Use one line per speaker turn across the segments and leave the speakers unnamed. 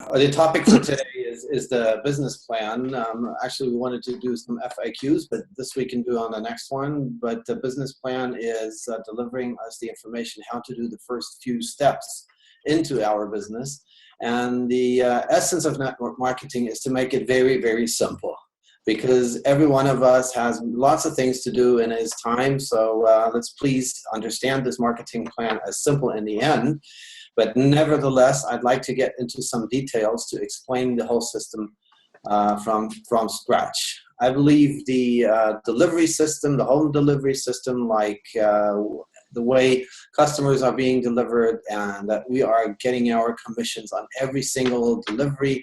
The topic for today is the business plan. Actually, we wanted to do some FAQs, but this we can do on the next one. But the business plan is delivering us the information how to do the first few steps into our business. And the essence of network marketing is to make it very, very simple, because every one of us has lots of things to do in his time. So let's please understand this marketing plan as simple in the end. But nevertheless, I'd like to get into some details to explain the whole system from scratch. I believe the delivery system, the home delivery system, like the way customers are being delivered, and that we are getting our commissions on every single delivery,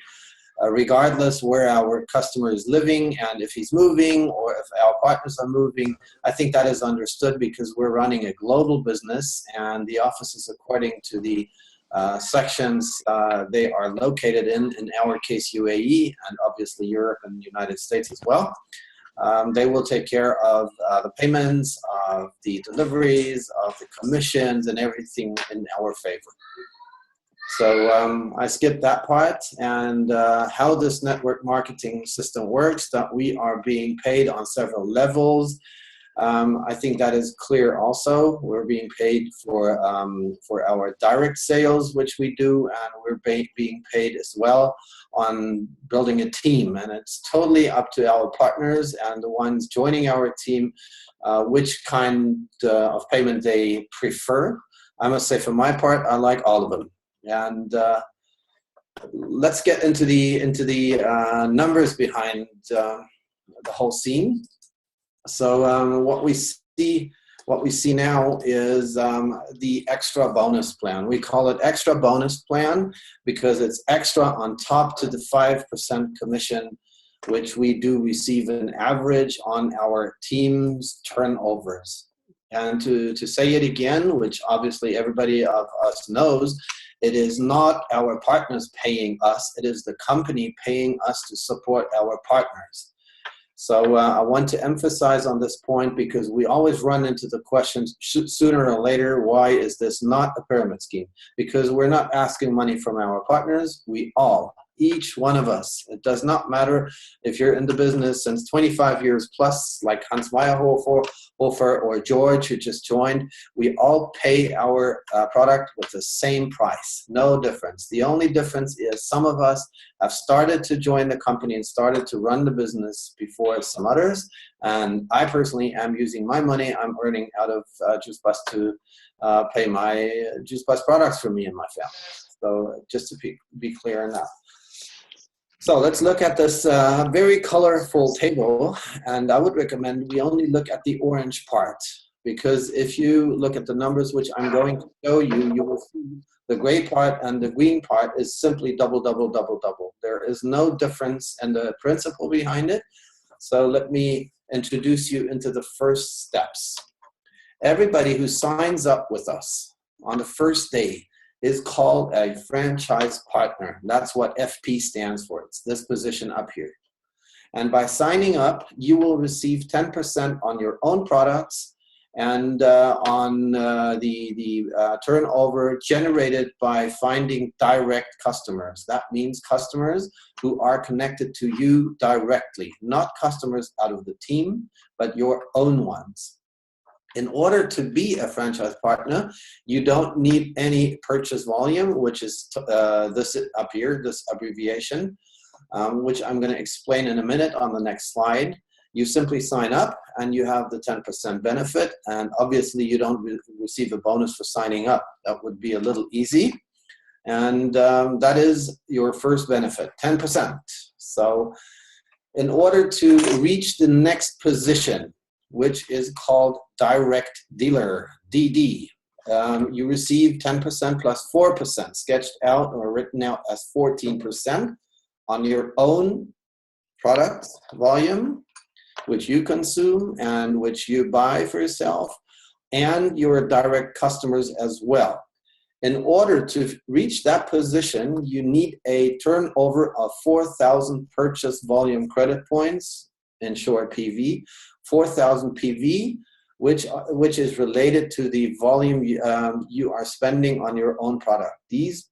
regardless where our customer is living and if he's moving or if our partners are moving. I think that is understood because we're running a global business, and the offices, according to the sections they are located in our case UAE, and obviously Europe and the United States as well. They will take care of the payments, of the deliveries, of the commissions, and everything in our favor. So I skipped that part, and how this network marketing system works, that we are being paid on several levels. I think that is clear also. We're being paid for our direct sales, which we do, and we're being paid as well on building a team. And it's totally up to our partners and the ones joining our team which kind of payment they prefer. I must say, for my part, I like all of them. And let's get into the numbers behind the whole scene. So what we see now is the extra bonus plan. We call it extra bonus plan because it's extra on top to the 5% commission, which we do receive an average on our team's turnovers. And to say it again, which obviously everybody of us knows, it is not our partners paying us, it is the company paying us to support our partners. So I want to emphasize on this point, because we always run into the question sooner or later, why is this not a pyramid scheme? Because we're not asking money from our partners. Each one of us, it does not matter if you're in the business since 25 years plus, like Hans Meyerhofer or George, who just joined, we all pay our product with the same price, no difference. The only difference is some of us have started to join the company and started to run the business before some others. And I personally am using my money I'm earning out of JuiceBus to pay my JuiceBus products for me and my family. So just to be clear on that. So let's look at this very colorful table, and I would recommend we only look at the orange part, because if you look at the numbers which I'm going to show you, you will see the gray part and the green part is simply double, double, double, double. There is no difference in the principle behind it. So let me introduce you into the first steps. Everybody who signs up with us on the first day is called a franchise partner. That's what FP stands for. It's this position up here. And by signing up, you will receive 10% on your own products and on the turnover generated by finding direct customers. That means customers who are connected to you directly, not customers out of the team, but your own ones. In order to be a franchise partner, you don't need any purchase volume, which is this up here, this abbreviation, which I'm going to explain in a minute on the next slide. You simply sign up and you have the 10% benefit, and obviously you don't receive a bonus for signing up. That would be a little easy. And that is your first benefit, 10%. So in order to reach the next position, which is called direct dealer, DD. You receive 10% plus 4%, sketched out or written out as 14% on your own product volume, which you consume and which you buy for yourself, and your direct customers as well. In order to reach that position, you need a turnover of 4,000 purchase volume credit points, in short PV, 4,000 PV, which is related to the volume you are spending on your own product. These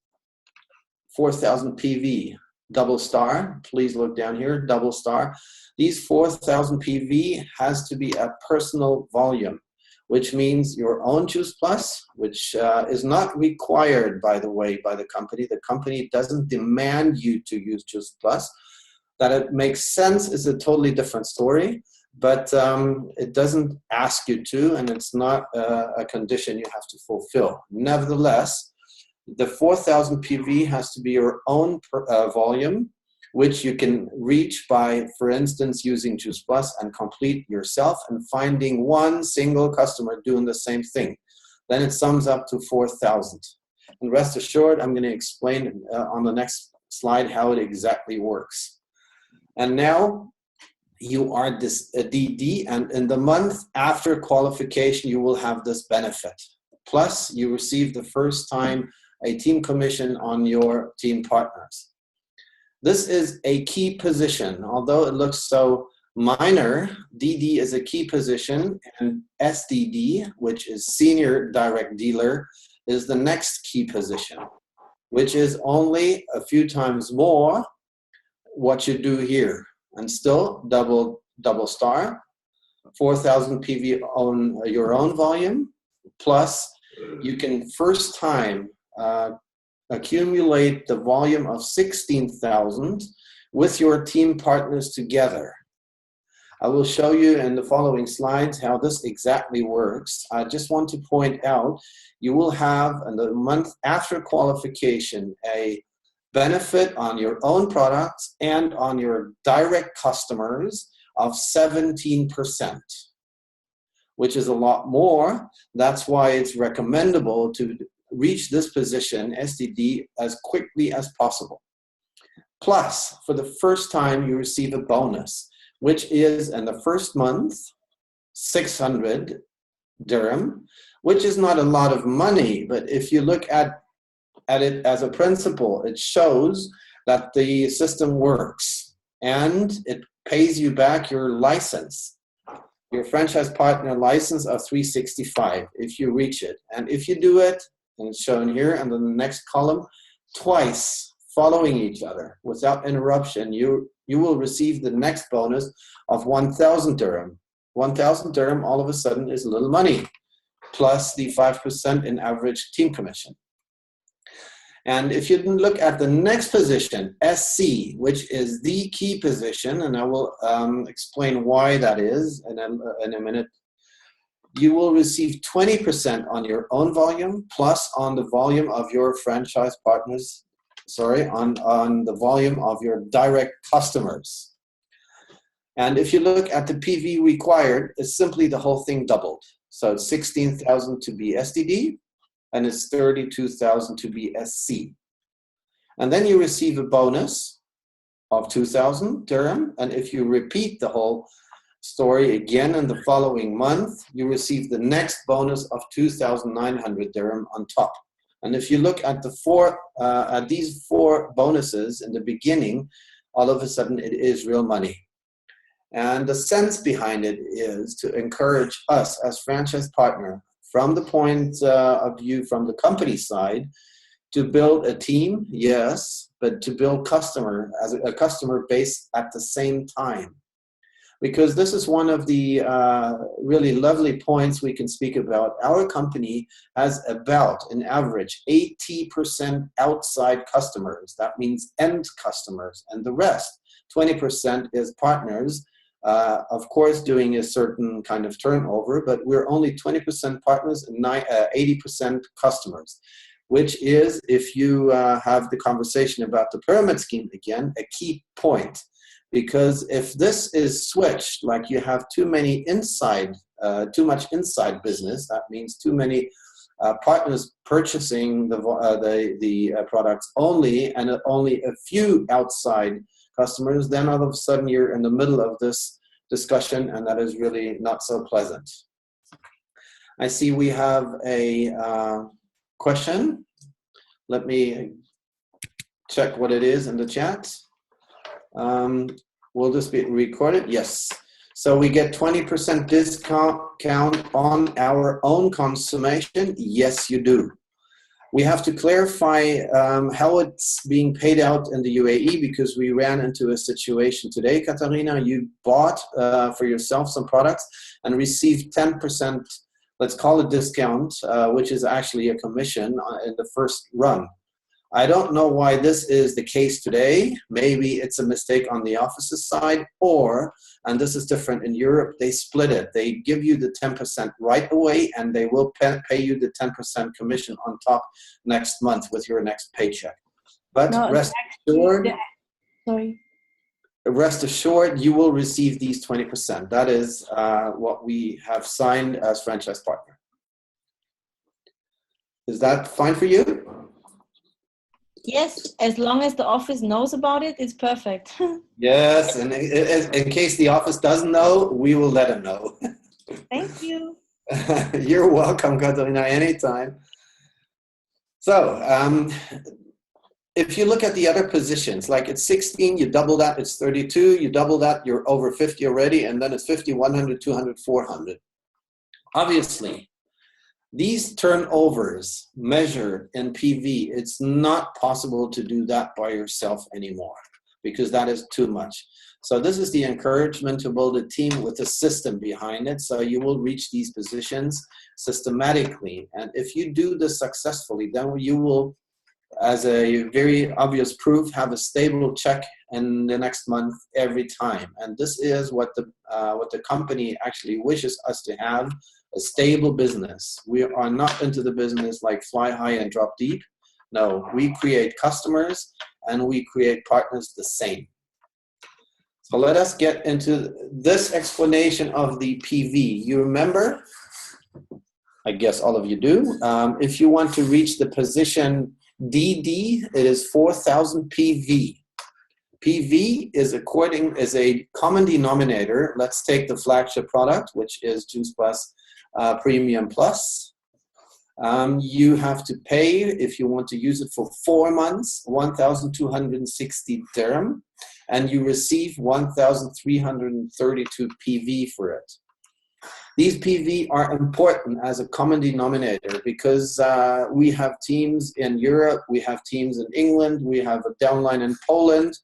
4,000 PV, double star. Please look down here, double star. These 4,000 PV has to be a personal volume, which means your own Juice Plus, which is not required, by the way, by the company. The company doesn't demand you to use Juice Plus. That it makes sense is a totally different story, but it doesn't ask you to, and it's not a condition you have to fulfill. Nevertheless, the 4,000 PV has to be your own volume, which you can reach by, for instance, using Juice Plus and complete yourself and finding one single customer doing the same thing. Then it sums up to 4,000. And rest assured, I'm going to explain on the next slide how it exactly works. And now you are this DD, and in the month after qualification, you will have this benefit. Plus, you receive the first time a team commission on your team partners. This is a key position. Although it looks so minor, DD is a key position, and SDD, which is Senior Direct Dealer, is the next key position, which is only a few times more what you do here. And still double star, 4,000 PV on your own volume, plus you can first time accumulate the volume of 16,000 with your team partners together. I will show you in the following slides how this exactly works. I just want to point out, you will have in the month after qualification a benefit on your own products and on your direct customers of 17%, which is a lot more. That's why it's recommendable to reach this position, SDD, as quickly as possible. Plus, for the first time, you receive a bonus, which is in the first month, 600 dirham, which is not a lot of money, but if you look at it as a principle, it shows that the system works and it pays you back your license, your franchise partner license of 365 if you reach it. And if you do it, and it's shown here and then the next column, twice following each other without interruption, you will receive the next bonus of 1,000 dirham. 1,000 dirham all of a sudden is a little money, plus the 5% in average team commission. And if you look at the next position, SC, which is the key position, and I will explain why that is in a minute, you will receive 20% on your own volume, plus on the volume of your franchise partners, on the volume of your direct customers. And if you look at the PV required, it's simply the whole thing doubled. So it's 16,000 to be SDD, and it's 32,000 to be SC. And then you receive a bonus of 2,000 dirham, and if you repeat the whole story again in the following month, you receive the next bonus of 2,900 dirham on top. And if you look at these four bonuses in the beginning, all of a sudden it is real money. And the sense behind it is to encourage us as franchise partner, from the point of view from the company side, to build a team, yes, but to build as a customer base at the same time. Because this is one of the really lovely points we can speak about. Our company has about, an average, 80% outside customers. That means end customers. And the rest, 20%, is partners. Of course, doing a certain kind of turnover, but we're only 20% partners and 80% customers, which is, if you have the conversation about the pyramid scheme again, a key point. Because if this is switched, like you have too much inside business, that means too many partners purchasing the products only, and only a few outside customers, then all of a sudden you're in the middle of this discussion, and that is really not so pleasant. I see we have a question. Let me check what it is in the chat. Will this be recorded? Yes. So we get 20% discount on our own consummation? Yes, you do. We have to clarify how it's being paid out in the UAE, because we ran into a situation today, Katarina. You bought for yourself some products and received 10%, let's call it discount, which is actually a commission in the first run. I don't know why this is the case today. Maybe it's a mistake on the office's side, or, and this is different in Europe, they split it. They give you the 10% right away, and they will pay you the 10% commission on top next month with your next paycheck. But
No,
rest assured,
sorry.
Rest assured, you will receive these 20%. That is what we have signed as franchise partner. Is that fine for you?
Yes, as long as the office knows about it, it's perfect.
Yes, and in case the office doesn't know, we will let them know.
Thank you.
You're welcome, Katarina, anytime. So, if you look at the other positions, like it's 16, you double that, it's 32, you double that, you're over 50 already, and then it's 50, 100, 200, 400. Obviously, these turnovers measured in PV, it's not possible to do that by yourself anymore, because that is too much. So this is the encouragement to build a team with a system behind it, so you will reach these positions systematically. And if you do this successfully, then you will, as a very obvious proof, have a stable check in the next month every time. And this is what the company actually wishes us to have, a stable business. We are not into the business like fly high and drop deep. No, we create customers and we create partners the same. So let us get into this explanation of the PV. You remember, I guess all of you do, if you want to reach the position DD, it is 4,000 PV. PV is a common denominator. Let's take the flagship product, which is Juice Plus Premium Plus. You have to pay, if you want to use it for 4 months, 1,260 dirham, and you receive 1,332 PV for it. These PV are important as a common denominator because we have teams in Europe, we have teams in England, we have a downline in Poland,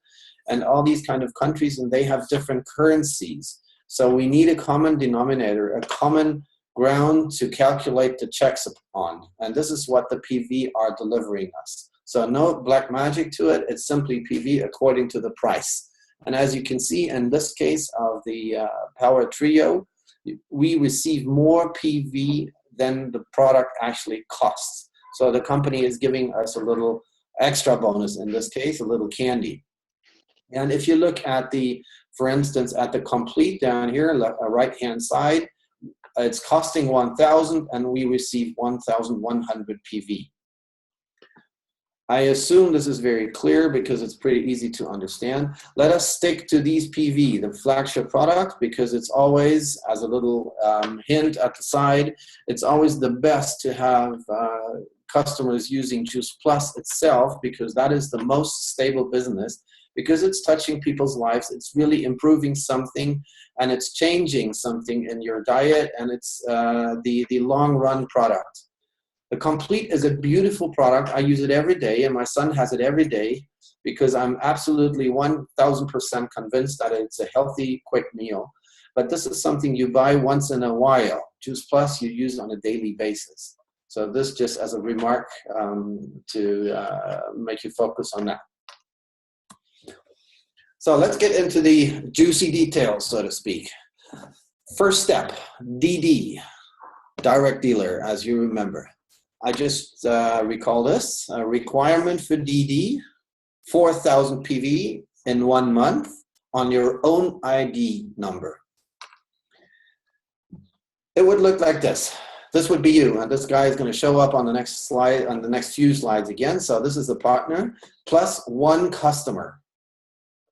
and all these kind of countries, and they have different currencies. So we need a common denominator, a common ground to calculate the checks upon. And this is what the PV are delivering us. So no black magic to it, it's simply PV according to the price. And as you can see in this case of the Power Trio, we receive more PV than the product actually costs. So the company is giving us a little extra bonus, in this case, a little candy. And if you look at the, for instance, at the complete down here, right-hand side, it's costing 1,000 and we receive 1,100 PV. I assume this is very clear because it's pretty easy to understand. Let us stick to these PV, the flagship product, because it's always, as a little hint at the side, it's always the best to have customers using Juice Plus itself, because that is the most stable business, because it's touching people's lives, it's really improving something, and it's changing something in your diet, and it's the long run product. The Complete is a beautiful product. I use it every day, and my son has it every day because I'm absolutely 1,000% convinced that it's a healthy, quick meal. But this is something you buy once in a while. Juice Plus you use on a daily basis. So this just as a remark to make you focus on that. So let's get into the juicy details, so to speak. First step, DD, direct dealer, as you remember. I just recall this, a requirement for DD, 4,000 PV in 1 month on your own ID number. It would look like this. This would be you, and this guy is going to show up on the next slide, on the next few slides again. So this is the partner, plus 1 customer.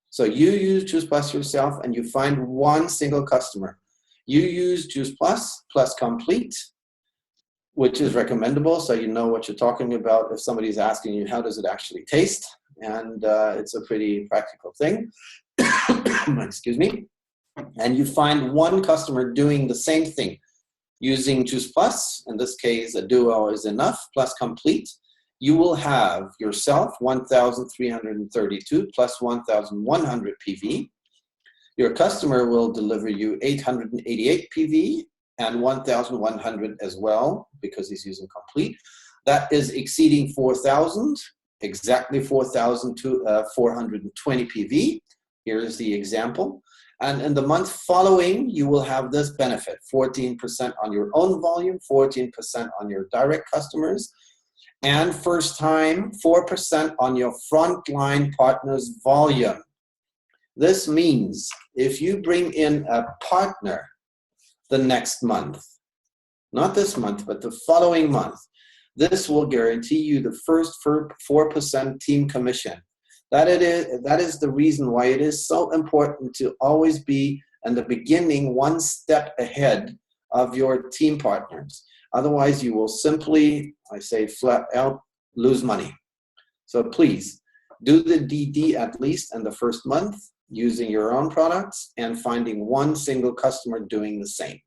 So you use Juice Plus yourself, and you find 1 single customer. You use Juice Plus, plus Complete, which is recommendable, so you know what you're talking about if somebody's asking you, how does it actually taste? And it's a pretty practical thing. Excuse me. And you find 1 customer doing the same thing, using Juice Plus. In this case, a duo is enough, plus Complete. you will have yourself 1,332 plus 1,100 PV. Your customer will deliver you 888 PV and 1,100 as well, because he's using complete. That is exceeding 4,000, exactly 4,420 PV. Here is the example. And in the month following, you will have this benefit, 14% on your own volume, 14% on your direct customers, and first time, 4% on your frontline partners' volume. This means if you bring in a partner the next month, not this month, but the following month, this will guarantee you the first 4% team commission. That is the reason why it is so important to always be in the beginning one step ahead of your team partners. Otherwise, you will simply, I say flat out, lose money. So please do the DD at least in the first month using your own products and finding one single customer doing the same.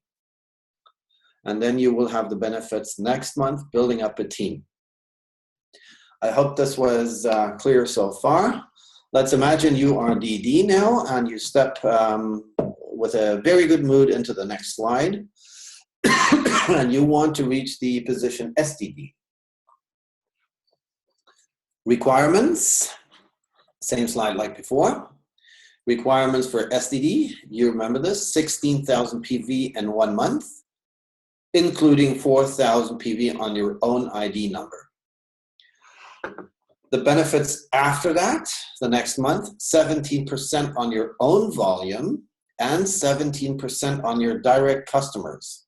And then you will have the benefits next month, building up a team. I hope this was clear so far. Let's imagine you are DD now and you step with a very good mood into the next slide. And you want to reach the position SDD. Requirements, same slide like before. Requirements for SDD, you remember this, 16,000 PV in 1 month, including 4,000 PV on your own ID number. The benefits after that, the next month, 17% on your own volume and 17% on your direct customers.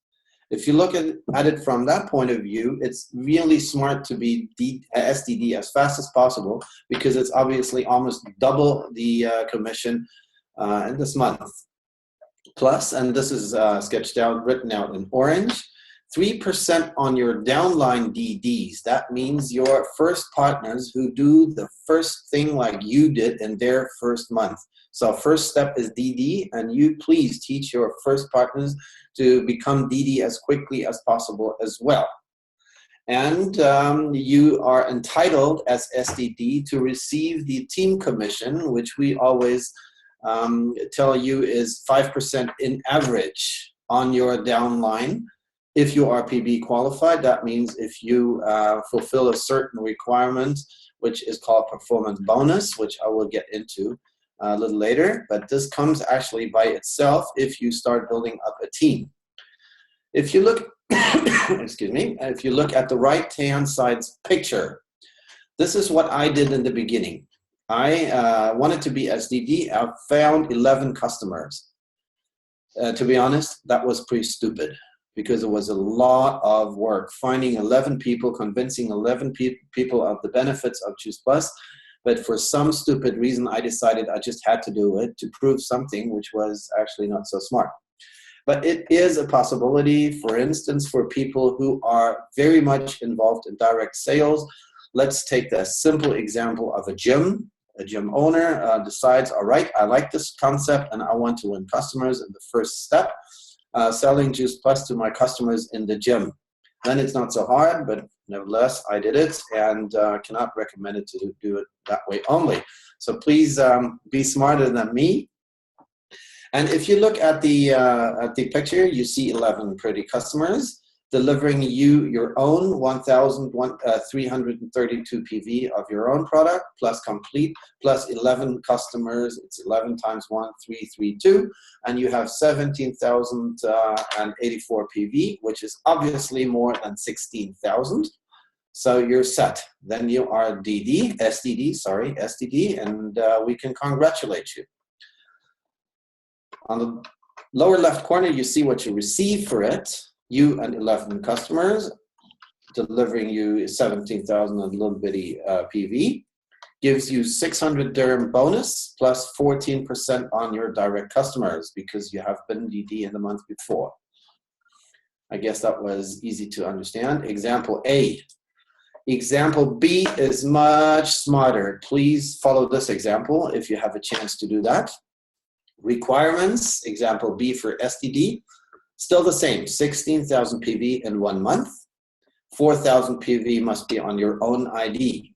If you look at it from that point of view, it's really smart to be SDD as fast as possible, because it's obviously almost double the commission in this month. Plus, and this is sketched out, written out in orange, 3% on your downline DDs. That means your first partners who do the first thing like you did in their first month. So first step is DD, and you please teach your first partners to become DD as quickly as possible as well. And you are entitled as SDD to receive the team commission, which we always tell you is 5% in average on your downline. If you are PB qualified, that means if you fulfill a certain requirement, which is called performance bonus, which I will get into a little later, but this comes actually by itself if you start building up a team. If you look, excuse me, if you look at the right-hand side's picture, this is what I did in the beginning. I wanted to be SDD. I found 11 customers. To be honest, that was pretty stupid, because it was a lot of work finding 11 people, convincing 11 people of the benefits of Choose Plus. But for some stupid reason, I decided I just had to do it to prove something, which was actually not so smart. But it is a possibility, for instance, for people who are very much involved in direct sales. Let's take the simple example of a gym. A gym owner decides, all right, I like this concept and I want to win customers in the first step. Selling Choose Plus to my customers in the gym. Then it's not so hard, but nevertheless, I did it and cannot recommend it to do it that way only. So please be smarter than me. And if you look at the picture, you see 11 pretty customers delivering you your own 1,332 PV of your own product, plus complete, plus 11 customers. It's 11 times 1, 332, and you have 17,084 PV, which is obviously more than 16,000. So you're set. Then you are SDD, and we can congratulate you. On the lower left corner, you see what you receive for it. You and 11 customers delivering you 17,000 and a little bitty PV, gives you 600 dirham bonus plus 14% on your direct customers because you have been DD in the month before. I guess that was easy to understand. Example A. Example B is much smarter. Please follow this example if you have a chance to do that. Requirements, example B for SDD. Still the same, 16,000 PV in 1 month, 4,000 PV must be on your own ID.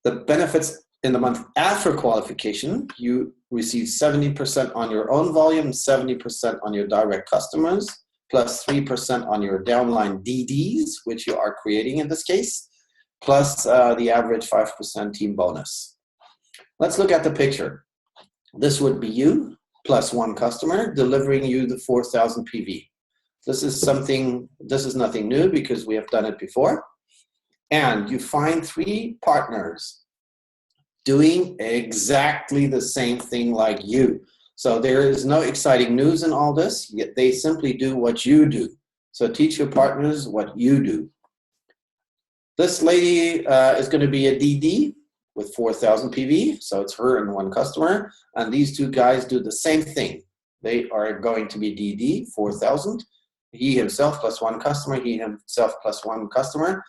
The benefits in the month after qualification, you receive 70% on your own volume, 70% on your direct customers, plus 3% on your downline DDs, which you are creating in this case, plus the average 5% team bonus. Let's look at the picture. This would be you plus one customer delivering you the 4,000 PV. This is nothing new because we have done it before. And you find 3 partners doing exactly the same thing like you. So there is no exciting news in all this, yet they simply do what you do. So teach your partners what you do. This lady is going to be a DD with 4,000 PV, so it's her and one customer. And these 2 guys do the same thing. They are going to be DD, 4,000. He himself plus one customer, he himself plus one customer.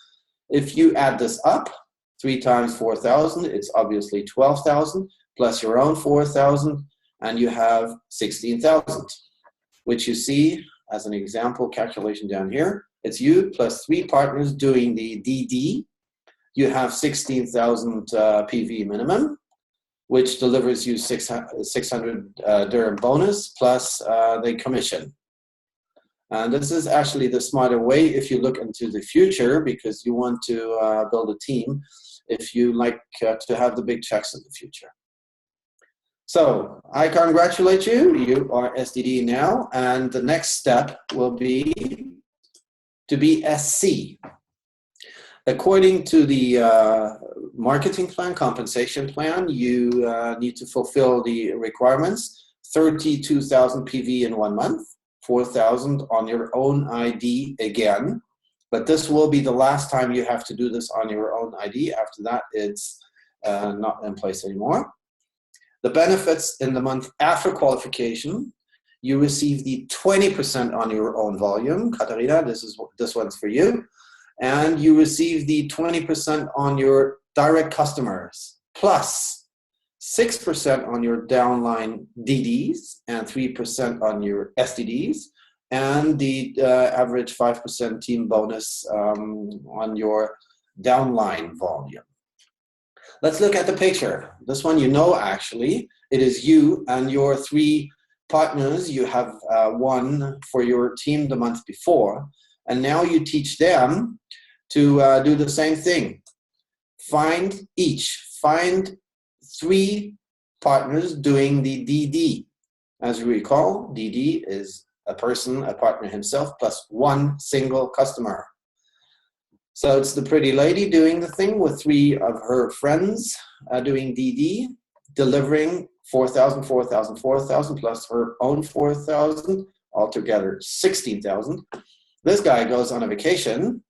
If you add this up, 3 times 4,000, it's obviously 12,000, plus your own 4,000, and you have 16,000, which you see as an example calculation down here. It's you plus 3 partners doing the DD. You have 16,000 PV minimum, which delivers you 600 dirham bonus plus the commission. And this is actually the smarter way if you look into the future, because you want to build a team if you like to have the big checks in the future. So I congratulate you. You are SDD now, and the next step will be to be SC. According to the marketing plan, compensation plan, you need to fulfill the requirements: 32,000 PV in 1 month, 4,000 on your own ID again. But this will be the last time you have to do this on your own ID. After that, it's not in place anymore. The benefits in the month after qualification, you receive the 20% on your own volume. Katarina, this one's for you. And you receive the 20% on your direct customers, plus 6% on your downline DDs and 3% on your SDDs, and the average 5% team bonus on your downline volume. Let's look at the picture. This one you know actually. It is you and your 3 partners. You have one for your team the month before, and now you teach them to do the same thing. Find 3 partners doing the DD. As you recall, DD is a person, a partner himself, plus 1 single customer. So it's the pretty lady doing the thing with 3 of her friends doing DD, delivering 4,000, 4,000, 4,000, plus her own 4,000, altogether 16,000. This guy goes on a vacation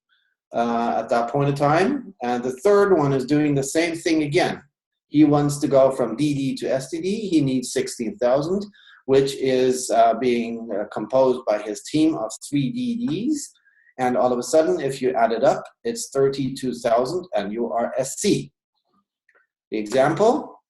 at that point in time, and the third one is doing the same thing again. He wants to go from DD to SDD. He needs 16,000, which is being composed by his team of 3 DDs. And all of a sudden, if you add it up, it's 32,000 and you are SC. The example,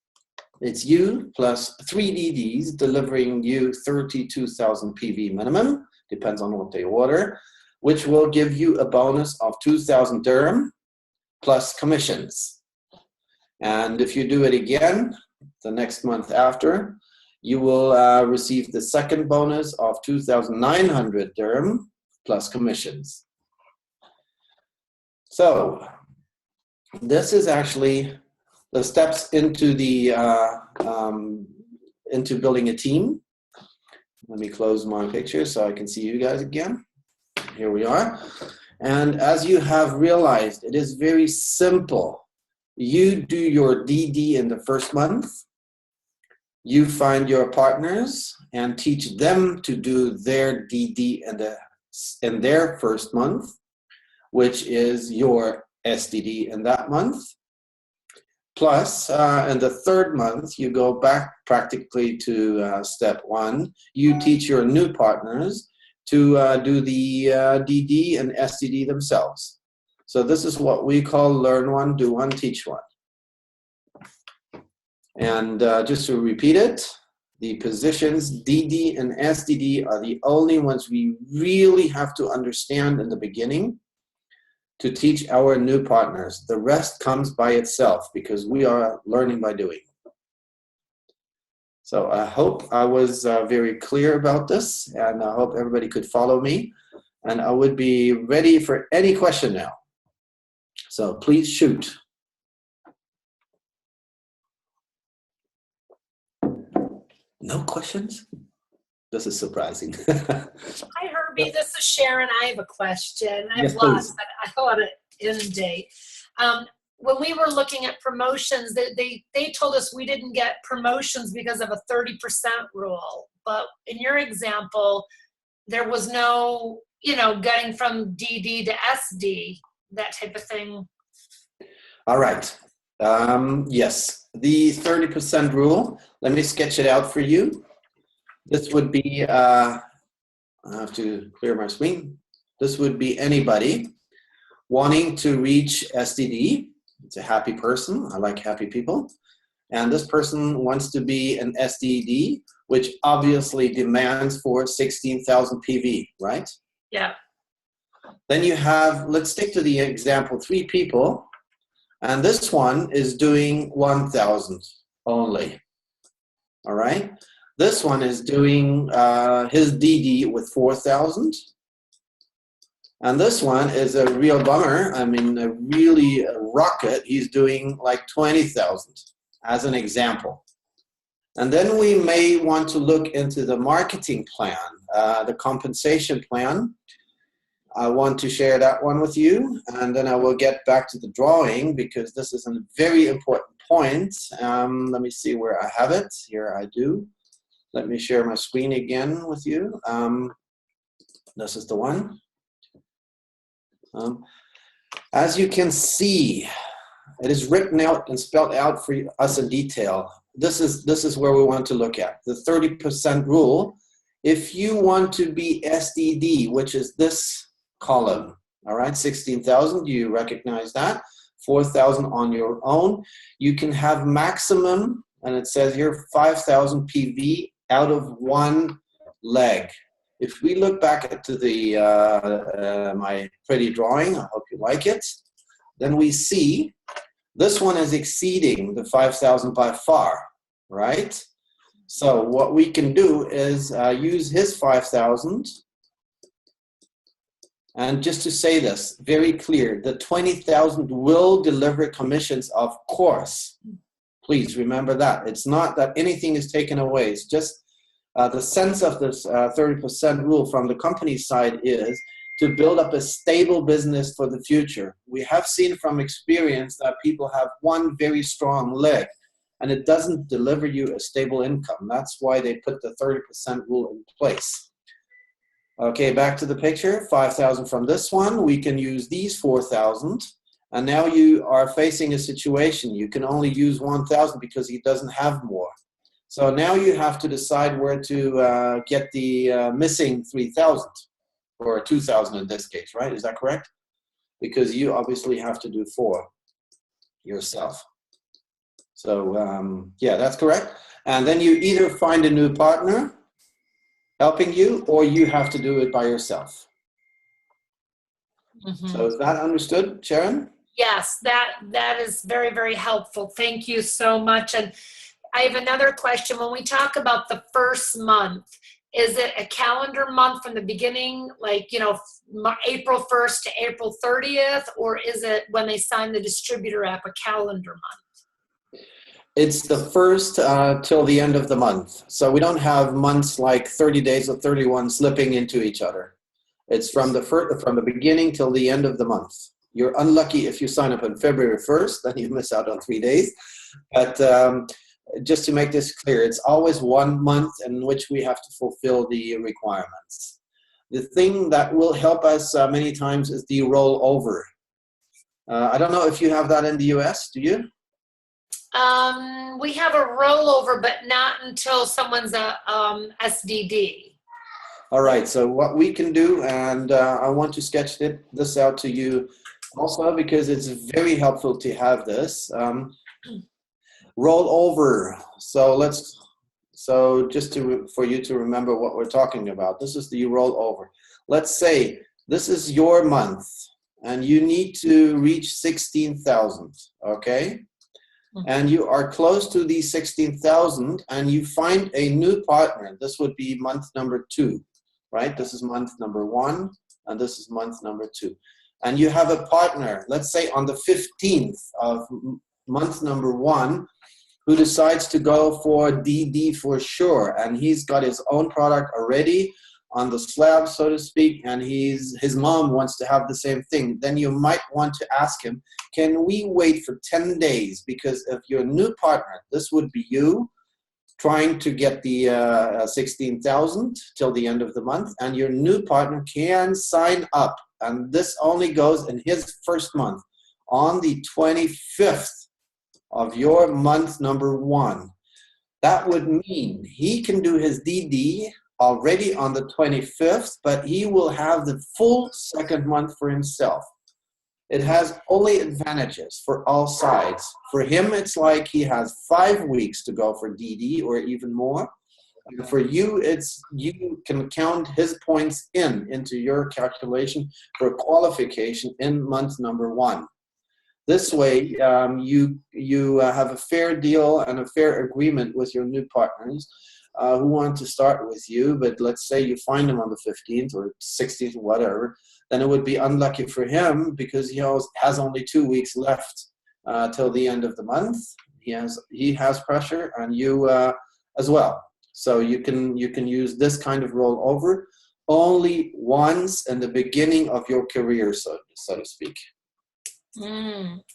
it's you plus 3 DDs delivering you 32,000 PV minimum, depends on what they order, which will give you a bonus of 2,000 dirham plus commissions. And if you do it again, the next month after, you will receive the second bonus of 2,900 dirham plus commissions. So this is actually the steps into the into building a team. Let me close my picture so I can see you guys again. Here we are. And as you have realized, it is very simple. You do your DD in the first month. You find your partners and teach them to do their DD in their first month, which is your SDD in that month. Plus, in the third month, you go back practically to step 1. You teach your new partners to do the DD and SDD themselves. So this is what we call learn one, do one, teach one. And just to repeat it, the positions DD and SDD are the only ones we really have to understand in the beginning. to teach our new partners. The rest comes by itself because we are learning by doing. So I hope I was very clear about this, and I hope everybody could follow me. And I would be ready for any question now. So please shoot. No questions? This is surprising.
Hi, Herbie. This is Sharon. I have a question. I have
Yes,
lots,
please.
but I don't want to inundate. When we were looking at promotions, they told us we didn't get promotions because of a 30% rule. But in your example, there was no, getting from DD to SD, that type of thing.
All right. Yes, the 30% rule. Let me sketch it out for you. This would be, I have to clear my screen. This would be anybody wanting to reach SDD. It's a happy person. I like happy people. And this person wants to be an SDD, which obviously demands for 16,000 PV, right?
Yeah.
Then you have, let's stick to the example, 3 people. And this one is doing 1,000 only. All right. This one is doing his DD with 4,000. And this one is a real bummer. I mean, a really rocket. He's doing like 20,000 as an example. And then we may want to look into the marketing plan, the compensation plan. I want to share that one with you. And then I will get back to the drawing because this is a very important point. Let me see where I have it. Here I do. Let me share my screen again with you. This is the one. As you can see, it is written out and spelled out for us in detail. This is where we want to look at. The 30% rule. If you want to be SDD, which is this column, all right, 16,000, you recognize that. 4,000 on your own. You can have maximum, and it says here, 5,000 PV out of one leg. If we look back to the my pretty drawing, I hope you like it, then we see this one is exceeding the 5,000 by far, right? So what we can do is use his 5,000. And just to say this, very clear, the 20,000 will deliver commissions, of course. Please remember that. It's not that anything is taken away. It's just the sense of this 30% rule from the company side is to build up a stable business for the future. We have seen from experience that people have one very strong leg and it doesn't deliver you a stable income. That's why they put the 30% rule in place. Okay, back to the picture, 5,000 from this one. We can use these 4,000. And now you are facing a situation. You can only use 1,000 because he doesn't have more. So now you have to decide where to get the missing 3,000 or 2,000 in this case, right? Is that correct? Because you obviously have to do 4 yourself. So yeah, that's correct. And then you either find a new partner helping you or you have to do it by yourself.
Mm-hmm.
So is that understood, Sharon?
Yes, that is very, very helpful. Thank you so much. And I have another question. When we talk about the first month, is it a calendar month from the beginning, like, April 1st to April 30th, or is it when they sign the distributor app a calendar month?
It's the first till the end of the month. So we don't have months like 30 days or 31 slipping into each other. It's from the beginning till the end of the month. You're unlucky if you sign up on February 1st, then you miss out on 3 days. But just to make this clear, it's always 1 month in which we have to fulfill the requirements. The thing that will help us many times is the rollover. I don't know if you have that in the US, do you?
We have a rollover, but not until someone's a SDD.
All right, so what we can do, and I want to sketch this out to you also because it's very helpful to have this. Rollover. So just for you to remember what we're talking about, this is the rollover. Let's say this is your month and you need to reach 16,000, okay? And you are close to the 16,000 and you find a new partner. This would be month number 2, right? This is month number 1 and this is month number 2. And you have a partner, let's say on the 15th of month number 1, who decides to go for DD for sure. And he's got his own product already on the slab, so to speak, and his mom wants to have the same thing. Then you might want to ask him, can we wait for 10 days? Because if your new partner, this would be you, trying to get the 16,000 till the end of the month, and your new partner can sign up. And this only goes in his first month on the 25th of your month number 1. That would mean he can do his DD already on the 25th, but he will have the full second month for himself. It has only advantages for all sides. For him, it's like he has 5 weeks to go for DD or even more. And for you, it's you can count his points into your calculation for qualification in month number 1. This way, you have a fair deal and a fair agreement with your new partners who want to start with you, but let's say you find him on the 15th or 16th, whatever, then it would be unlucky for him because he has only 2 weeks left till the end of the month. He has pressure, and you as well. So you can use this kind of rollover only once in the beginning of your career, so to speak.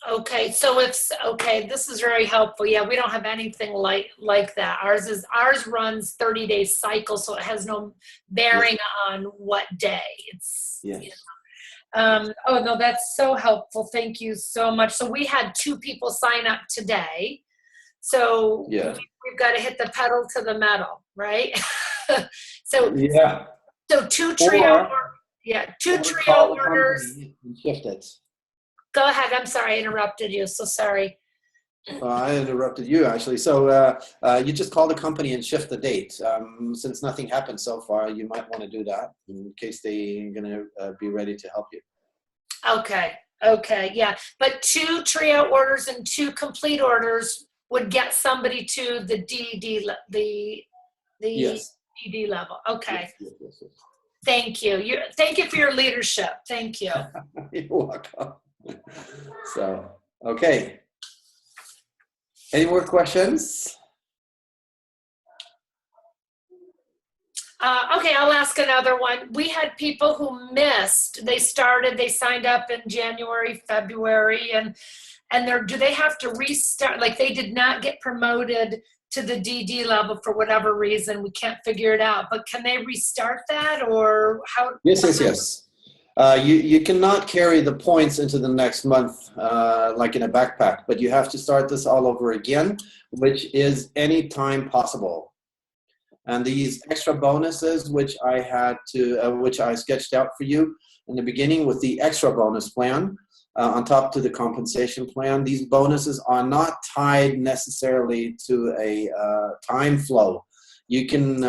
Okay, so this is very helpful. Yeah, we don't have anything like that. Ours runs 30-day cycle, so it has no bearing on what day. It's oh no, that's so helpful. Thank you so much. So we had 2 people sign up today. So we've got to hit the pedal to the metal, right? So 2 trio orders.
Shift it.
Go ahead. I'm sorry, I interrupted you. So sorry.
I interrupted you, actually. So you just call the company and shift the date. Since nothing happened so far, you might want to do that in case they're going to be ready to help you.
Okay, yeah. But 2 trio orders and 2 complete orders would get somebody to the DD DD level. Okay.
Yes.
Thank you. Thank you for your leadership. Thank you.
You're welcome. So, okay. Any more questions?
Okay, I'll ask another one. We had people who missed. They signed up in January, February, and do they have to restart? Like they did not get promoted to the DD level for whatever reason. We can't figure it out. But can they restart that, or how?
Yes. You cannot carry the points into the next month like in a backpack, but you have to start this all over again, which is any time possible. And these extra bonuses, which I sketched out for you in the beginning with the extra bonus plan on top to the compensation plan, these bonuses are not tied necessarily to a time flow. You can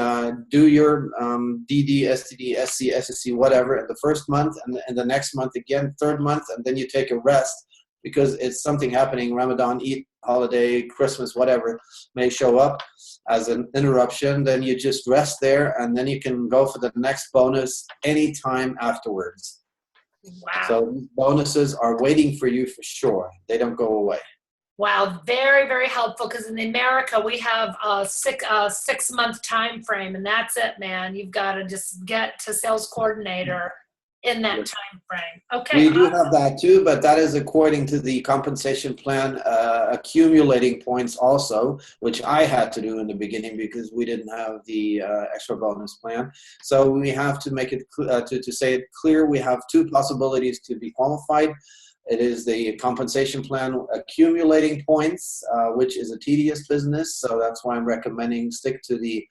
do your DD, STD, SC, SSC, whatever in the first month, and the next month again, third month, and then you take a rest because it's something happening, Ramadan, Eid, holiday, Christmas, whatever may show up as an interruption. Then you just rest there, and then you can go for the next bonus anytime afterwards.
Wow.
So these bonuses are waiting for you for sure. They don't go away.
Wow, very, very helpful, because in America we have a 6-month time frame, and that's it, man. You've got to just get to sales coordinator in that time frame. Okay.
We do have that too, but that is according to the compensation plan, accumulating points also, which I had to do in the beginning because we didn't have the extra bonus plan. So we have to make it to say it clear. We have 2 possibilities to be qualified. It is the compensation plan accumulating points, which is a tedious business. So that's why I'm recommending stick to the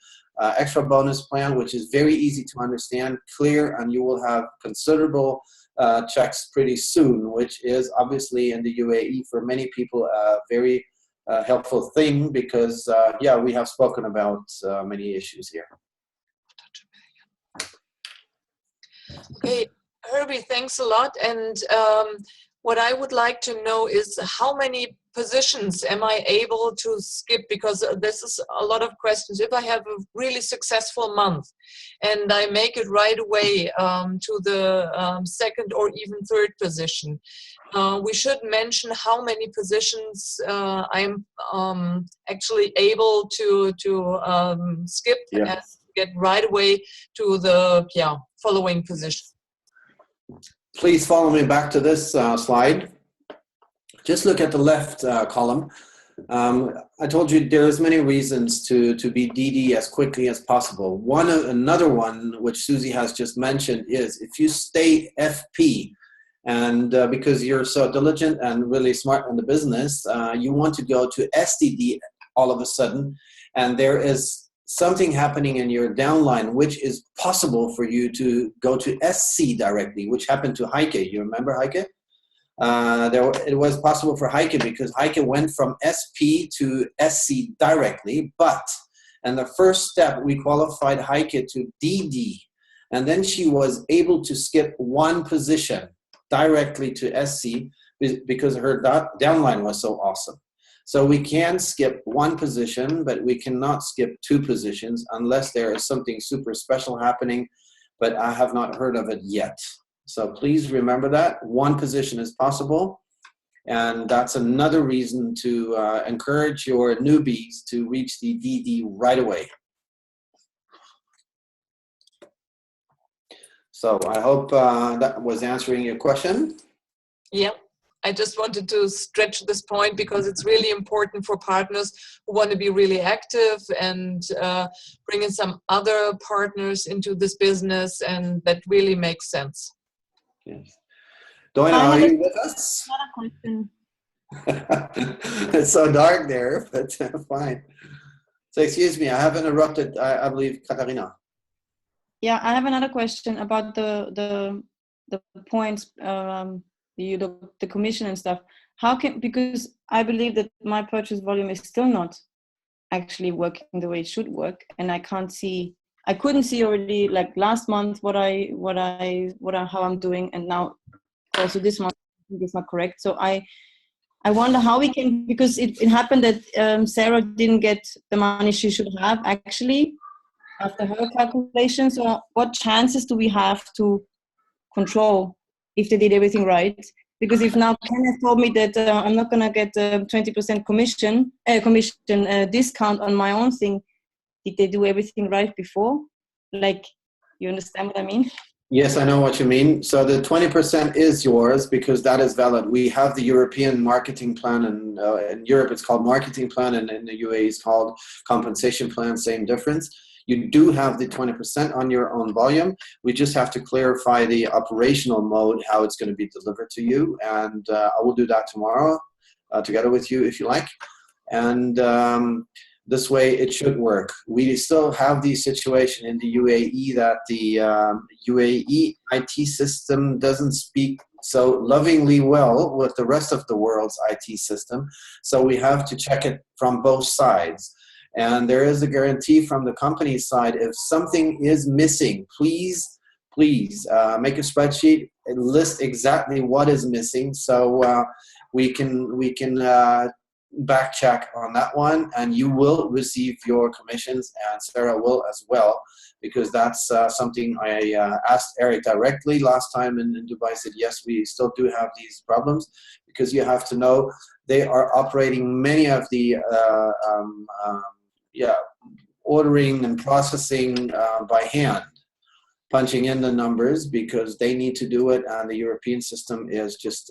extra bonus plan, which is very easy to understand, clear, and you will have considerable checks pretty soon, which is obviously in the UAE for many people a very helpful thing because, we have spoken about many issues here.
Okay. Herbie, thanks a lot. And what I would like to know is how many positions am I able to skip? Because this is a lot of questions. If I have a really successful month and I make it right away to the second or even third position, we should mention how many positions I'm actually able to skip and get right away to the following position.
Please follow me back to this slide. Just look at the left column. I told you there's many reasons to be DD as quickly as possible. Another one, which Susie has just mentioned, is if you stay FP, and because you're so diligent and really smart in the business, you want to go to SDD all of a sudden, and there is something happening in your downline, which is possible for you to go to SC directly, which happened to Heike. You remember Heike? It was possible for Heike because Heike went from SP to SC directly, but in the first step, we qualified Heike to DD, and then she was able to skip one position directly to SC because her downline was so awesome. So we can skip one position, but we cannot skip two positions unless there is something super special happening, but I have not heard of it yet. So please remember that. One position is possible, and that's another reason to encourage your newbies to reach the DD right away. So I hope that was answering your question.
Yeah. I just wanted to stretch this point because it's really important for partners who want to be really active and bring in some other partners into this business, and that really makes sense.
Yes. Doina, are you with us?
Question.
It's so dark there, but fine. So excuse me, I have interrupted, I believe, Katharina.
Yeah, I have another question about the points. The commission and stuff. Because I believe that my purchase volume is still not actually working the way it should work, and I couldn't see already like last month how I'm doing, and now also this month I think it's not correct. So I wonder how we can, because it happened that Sarah didn't get the money she should have actually after her calculation. So what chances do we have to control if they did everything right? Because if now Kenneth told me that I'm not going to get 20% commission discount on my own thing, did they do everything right before? Like, you understand what I mean?
Yes, I know what you mean. So the 20% is yours because that is valid. We have the European marketing plan, and in Europe it's called marketing plan, and in the UAE it's called compensation plan, same difference. You do have the 20% on your own volume. We just have to clarify the operational mode, how it's going to be delivered to you. And I will do that tomorrow together with you if you like. And this way it should work. We still have the situation in the UAE that the UAE IT system doesn't speak so lovingly well with the rest of the world's IT system. So we have to check it from both sides. And there is a guarantee from the company side, if something is missing, please make a spreadsheet and list exactly what is missing, so we can back check on that one, and you will receive your commissions, and Sarah will as well, because that's something I asked Eric directly last time in Dubai. I said, yes, we still do have these problems, because you have to know they are operating many of the ordering and processing by hand, punching in the numbers because they need to do it, and the European system is just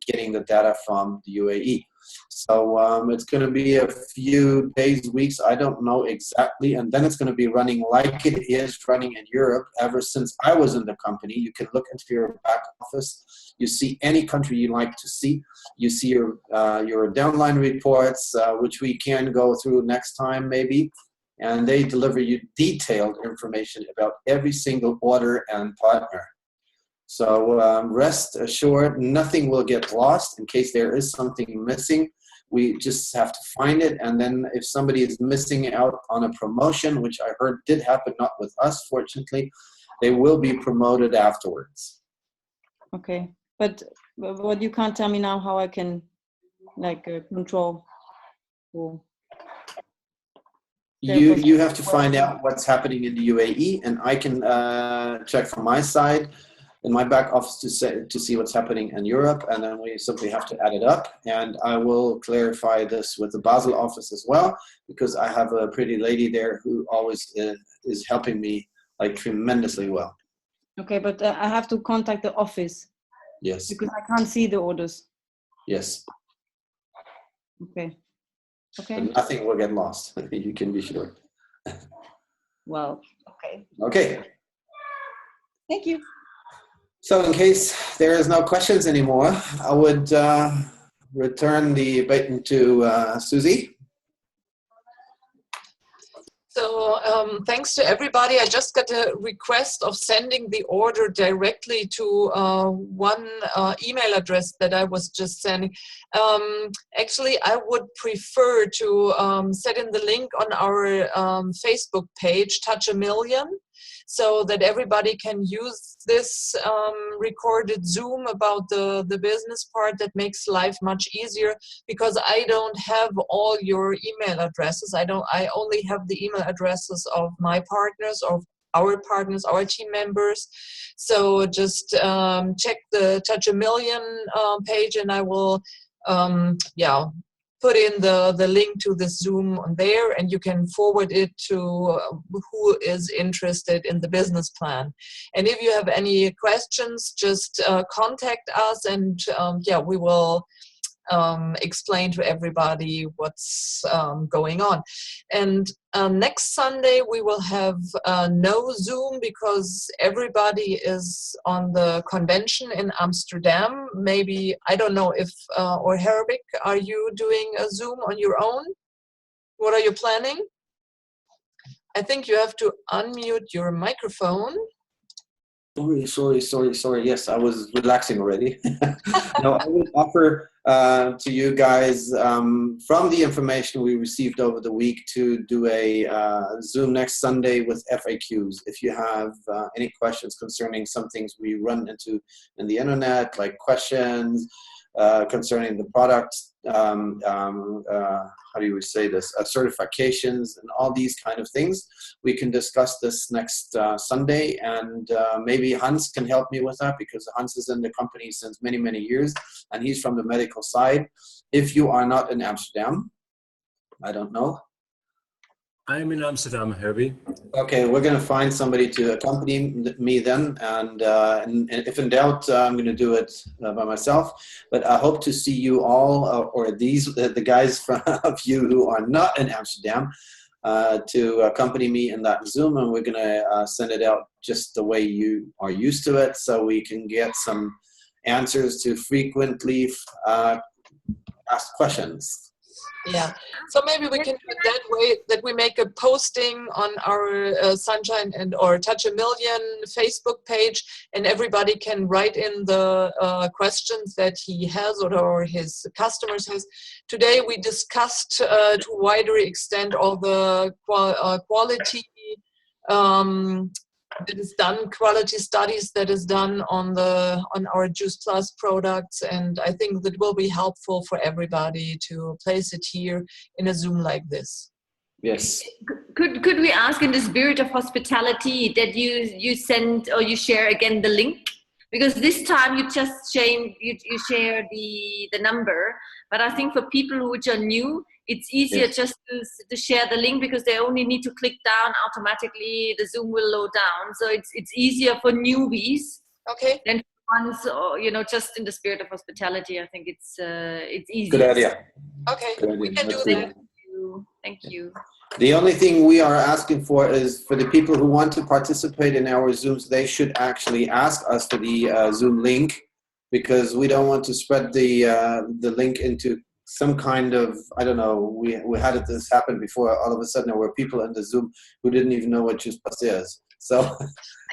getting the data from the UAE. So it's going to be a few days, weeks, I don't know exactly, and then it's going to be running like it is running in Europe ever since I was in the company. You can look into your back office. You see any country you like to see. You see your downline reports, which we can go through next time maybe, and they deliver you detailed information about every single order and partner. So rest assured, nothing will get lost in case there is something missing. We just have to find it, and then if somebody is missing out on a promotion, which I heard did happen, not with us, fortunately, they will be promoted afterwards.
Okay, but what you can't tell me now how I can like control. Or
You have to find out what's happening in the UAE, and I can check from my side in my back office to see what's happening in Europe, and then we simply have to add it up. And I will clarify this with the Basel office as well, because I have a pretty lady there who always is helping me like tremendously well.
Okay, but I have to contact the office.
Yes.
Because I can't see the orders.
Yes.
Okay. Okay.
But nothing will get lost. You can be sure.
Well, okay.
Okay.
Thank you.
So in case there is no questions anymore, I would return the baton to Susie.
So thanks to everybody. I just got a request of sending the order directly to one email address that I was just sending. Actually, I would prefer to set in the link on our Facebook page, Touch a Million, so that everybody can use this recorded Zoom about the business part. That makes life much easier, because I don't have all your email addresses. I only have the email addresses of my partners, of our partners, our team members. So just check the Touch a Million page, and I will put in the link to the Zoom on there, and you can forward it to who is interested in the business plan. And if you have any questions, just contact us, and we will explain to everybody what's going on. And next Sunday we will have no Zoom, because everybody is on the convention in Amsterdam. Maybe, I don't know if, or Herbik, are you doing a Zoom on your own? What are you planning? I think you have to unmute your microphone.
Sorry. Yes, I was relaxing already. No, I will offer to you guys from the information we received over the week to do a Zoom next Sunday with FAQs. If you have any questions concerning some things we run into in the internet, like questions concerning the product, how do you say this, certifications and all these kind of things, we can discuss this next Sunday, and maybe Hans can help me with that, because Hans is in the company since many, many years, and he's from the medical side. If you are not in Amsterdam, I don't know.
I'm in Amsterdam, Herbie.
Okay, we're going to find somebody to accompany me then, and if in doubt, I'm going to do it by myself. But I hope to see you all, or the guys of you who are not in Amsterdam, to accompany me in that Zoom, and we're going to send it out just the way you are used to it, so we can get some answers to frequently asked questions.
Yeah, so maybe we can do it that way, that we make a posting on our Sunshine or Touch a Million Facebook page, and everybody can write in the questions that he has or his customers has. Today we discussed to a wider extent all the quality that is done, quality studies that is done on our Juice Plus products, and I think that will be helpful for everybody to place it here in a Zoom like this.
Yes.
Could we ask, in the spirit of hospitality, that you send or you share again the link? Because this time you just share the number, but I think for people which are new, it's easier just to share the link, because they only need to click down automatically. The Zoom will load down, so it's easier for newbies.
Okay.
Than ones, just in the spirit of hospitality. I think it's easier.
Good idea.
Okay,
Good idea.
we can
Let's
do
do
that.
Thank you.
The only thing we are asking for is for the people who want to participate in our Zooms, they should actually ask us for the Zoom link, because we don't want to spread the link into some kind of, I don't know, we had this happen before. All of a sudden there were people in the Zoom who didn't even know what Juice Plus is. So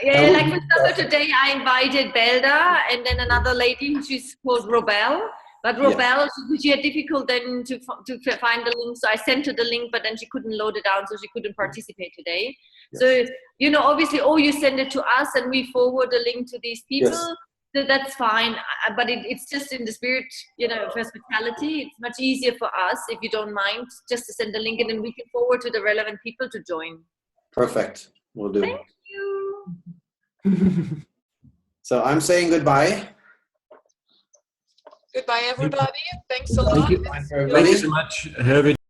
yeah, like for example, today I invited Belda and then another lady, she's called Robel. But Robel, she had difficult then to find the link, so I sent her the link, but then she couldn't load it down, so she couldn't participate today. Yes. So, obviously, you send it to us and we forward the link to these people. Yes. So that's fine, but it's just in the spirit, of hospitality. It's much easier for us, if you don't mind, just to send the link and then we can forward to the relevant people to join.
Perfect. We'll do.
Thank you.
So I'm saying goodbye.
Goodbye, everybody. Thanks a lot.
Thank you so much, Hervé.